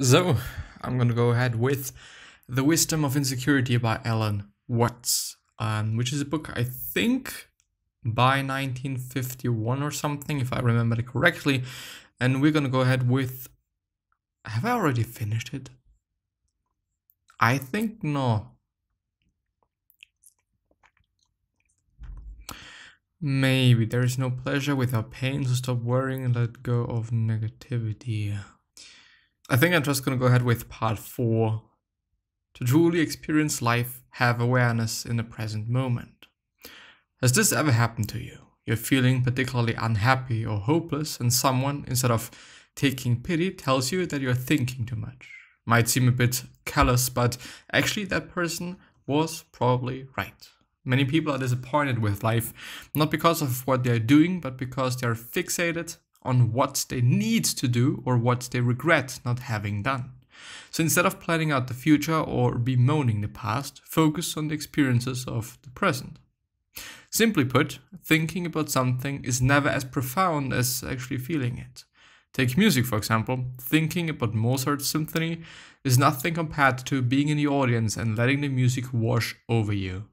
So, I'm gonna go ahead with The Wisdom of Insecurity by Alan Watts, which is a book, I think, by 1951 or something, if I remember it correctly. And we're gonna go ahead with... Have I already finished it? I think no. Maybe. There is no pleasure without pain, so stop worrying and let go of negativity. I think I'm just gonna go ahead with part 4. To truly experience life, have awareness in the present moment. Has this ever happened to you? You're feeling particularly unhappy or hopeless, and someone, instead of taking pity, tells you that you're thinking too much. Might seem a bit callous, but actually that person was probably right. Many people are disappointed with life, not because of what they're doing, but because they're fixated on what they need to do or what they regret not having done. So instead of planning out the future or bemoaning the past, focus on the experiences of the present. Simply put, thinking about something is never as profound as actually feeling it. Take music, for example. Thinking about Mozart's symphony is nothing compared to being in the audience and letting the music wash over you.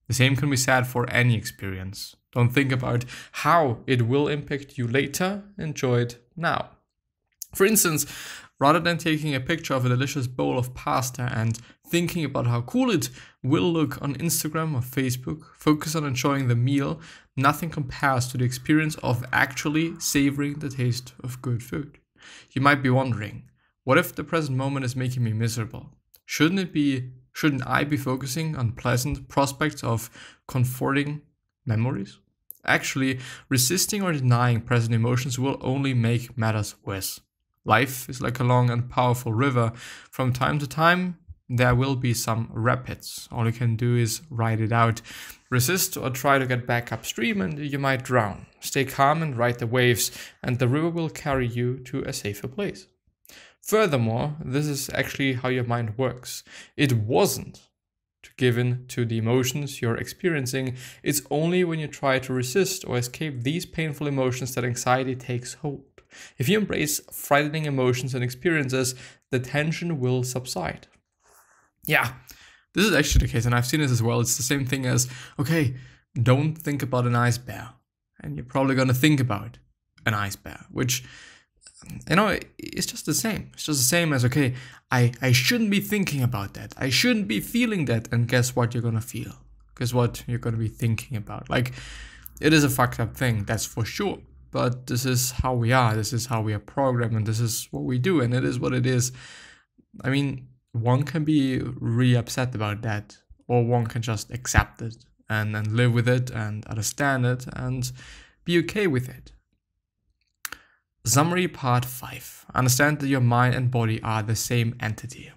The same can be said for any experience. Don't think about how it will impact you later, enjoy it now. For instance, rather than taking a picture of a delicious bowl of pasta and thinking about how cool it will look on Instagram or Facebook, focus on enjoying the meal. Nothing compares to the experience of actually savoring the taste of good food. You might be wondering, what if the present moment is making me miserable? Shouldn't I be focusing on pleasant prospects of comforting memories? Actually, resisting or denying present emotions will only make matters worse. Life is like a long and powerful river. From time to time, there will be some rapids. All you can do is ride it out. Resist or try to get back upstream and you might drown. Stay calm and ride the waves, and the river will carry you to a safer place. Furthermore, this is actually how your mind works. It wasn't to give in to the emotions you're experiencing. It's only when you try to resist or escape these painful emotions that anxiety takes hold. If you embrace frightening emotions and experiences, the tension will subside. Yeah, this is actually the case, and I've seen this as well. It's the same thing as, okay, don't think about an ice bear. And you're probably going to think about an ice bear, which, you know, it's just the same. It's just the same as, okay, I shouldn't be thinking about that. I shouldn't be feeling that. And guess what you're going to feel? Guess what you're going to be thinking about? Like, it is a fucked up thing, that's for sure. But this is how we are. This is how we are programmed. And this is what we do. And it is what it is. I mean, one can be really upset about that. Or one can just accept it and live with it and understand it and be okay with it. Summary part 5. Understand that your mind and body are the same entity.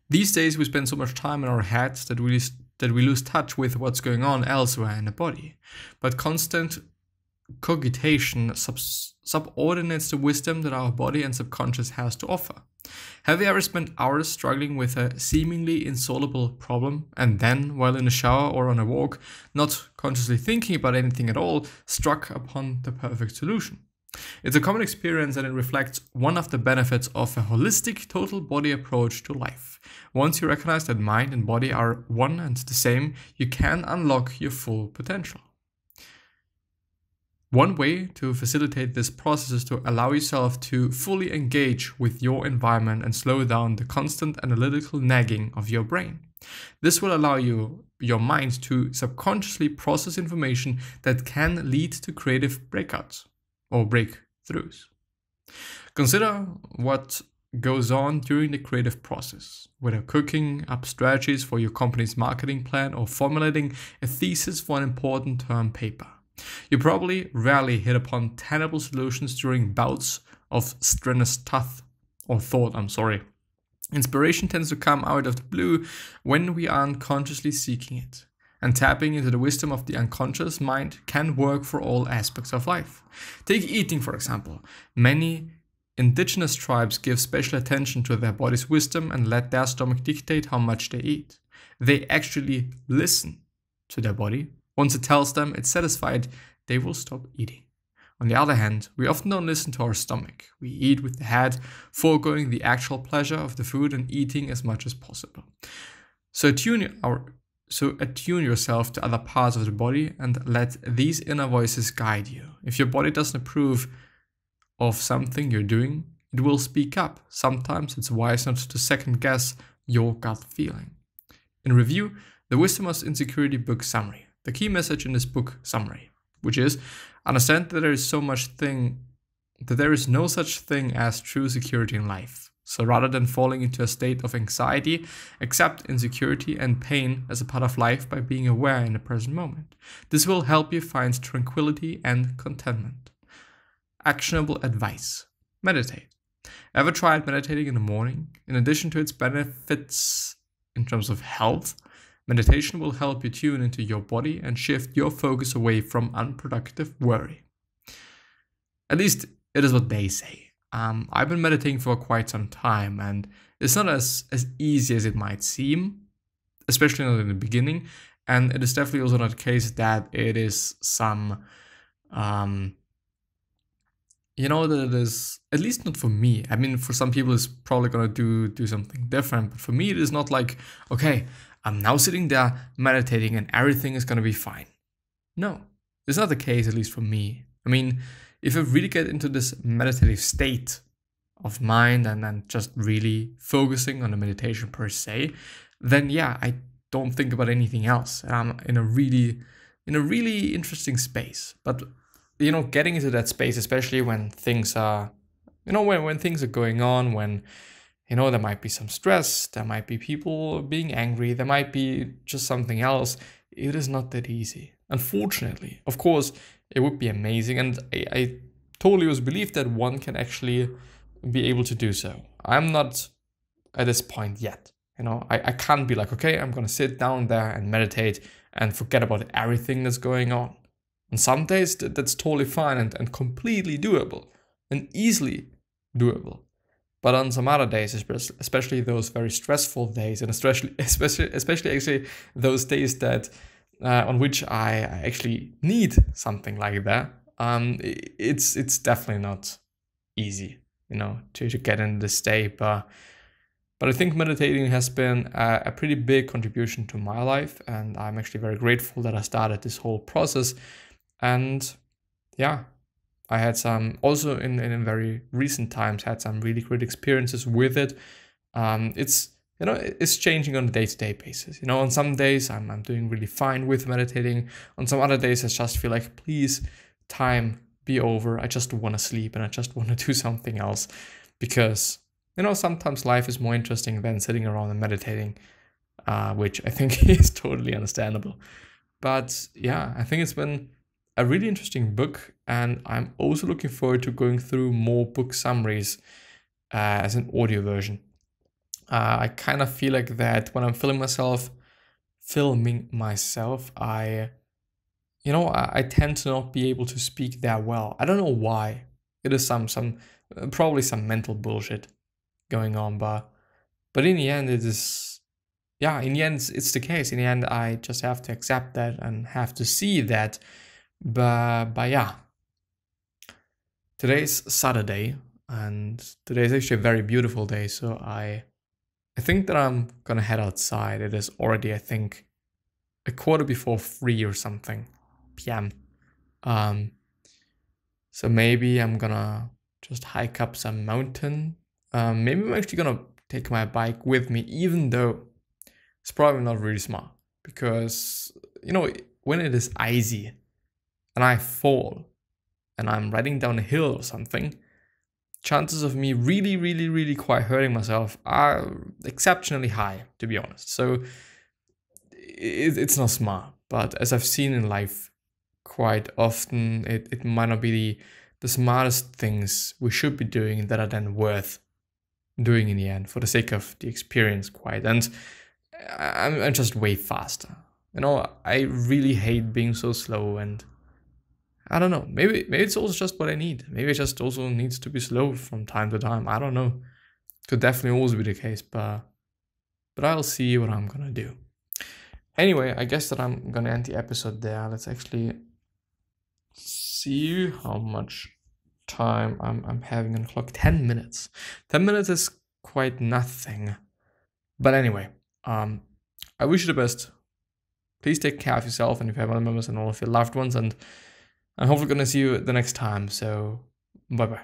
These days we spend so much time in our heads that we lose touch with what's going on elsewhere in the body. But constant cogitation subordinates the wisdom that our body and subconscious has to offer. Have you ever spent hours struggling with a seemingly insoluble problem and then, while in the shower or on a walk, not consciously thinking about anything at all, struck upon the perfect solution? It's a common experience, and it reflects one of the benefits of a holistic, total body approach to life. Once you recognize that mind and body are one and the same, you can unlock your full potential. One way to facilitate this process is to allow yourself to fully engage with your environment and slow down the constant analytical nagging of your brain. This will allow your mind to subconsciously process information that can lead to creative breakouts or breakthroughs. Consider what goes on during the creative process, whether cooking up strategies for your company's marketing plan or formulating a thesis for an important term paper. You probably rarely hit upon tenable solutions during bouts of strenuous thought. Inspiration tends to come out of the blue when we aren't consciously seeking it. And tapping into the wisdom of the unconscious mind can work for all aspects of life. Take eating, for example. Many indigenous tribes give special attention to their body's wisdom and let their stomach dictate how much they eat. They actually listen to their body. Once it tells them it's satisfied, they will stop eating. On the other hand, we often don't listen to our stomach. We eat with the head, foregoing the actual pleasure of the food and eating as much as possible. So attune yourself to other parts of the body and let these inner voices guide you. If your body doesn't approve of something you're doing, it will speak up. Sometimes it's wise not to second guess your gut feeling. In review, the Wisdom of Insecurity book summary. The key message in this book summary, which is understand that there is no such thing as true security in life. So rather than falling into a state of anxiety, accept insecurity and pain as a part of life by being aware in the present moment. This will help you find tranquility and contentment. Actionable advice. Meditate. Ever tried meditating in the morning? In addition to its benefits in terms of health, meditation will help you tune into your body and shift your focus away from unproductive worry. At least it is what they say. I've been meditating for quite some time, and it's not as easy as it might seem, especially not in the beginning. And it is definitely also not the case that it is some, that it is, at least not for me. I mean, for some people, it's probably going to do something different. But for me, it is not like, okay, I'm now sitting there meditating and everything is going to be fine. No, it's not the case, at least for me. I mean, if I really get into this meditative state of mind and then just really focusing on the meditation per se, then yeah, I don't think about anything else. And I'm in a really interesting space. But getting into that space, especially when things are, when things are going on, when there might be some stress, there might be people being angry, there might be just something else. It is not that easy, unfortunately. Of course, it would be amazing, and I totally was believe that one can actually be able to do so. I'm not at this point yet. I can't be like, okay, I'm gonna sit down there and meditate and forget about everything that's going on. On some days, that's totally fine and completely doable and easily doable. But on some other days, especially those very stressful days, and especially actually those days that on which I actually need something like that, it's definitely not easy, to get in this state. But I think meditating has been a pretty big contribution to my life, and I'm actually very grateful that I started this whole process. And yeah, I had some, also in very recent times, had some really great experiences with it. It's changing on a day-to-day basis. On some days I'm doing really fine with meditating. On some other days I just feel like, please, time be over. I just want to sleep and I just want to do something else, because sometimes life is more interesting than sitting around and meditating, which I think is totally understandable. But yeah, I think it's been a really interesting book, and I'm also looking forward to going through more book summaries as an audio version. I kind of feel like that when I'm filming myself, I tend to not be able to speak that well. I don't know why. It is probably some mental bullshit going on, but in the end, it's the case. In the end, I just have to accept that and have to see that. But yeah, today's Saturday, and today is actually a very beautiful day. So I think that I'm gonna head outside. It is already, I think, 3:15 or something p.m. So maybe I'm gonna just hike up some mountain. Maybe I'm actually gonna take my bike with me, even though it's probably not really smart, because when it is icy and I fall and I'm riding down a hill or something, chances of me really quite hurting myself are exceptionally high, to be honest. So it's not smart. But as I've seen in life quite often, it might not be the smartest things we should be doing that are then worth doing in the end for the sake of the experience quite. And I'm just way faster. I really hate being so slow, and I don't know, maybe it's also just what I need. Maybe it just also needs to be slow from time to time. I don't know. Could definitely always be the case, but I'll see what I'm gonna do. Anyway, I guess that I'm gonna end the episode there. Let's actually see how much time I'm having on the clock. 10 minutes. 10 minutes is quite nothing. But anyway, I wish you the best. Please take care of yourself and your family members and all of your loved ones, and I'm hopefully gonna see you the next time. So bye bye.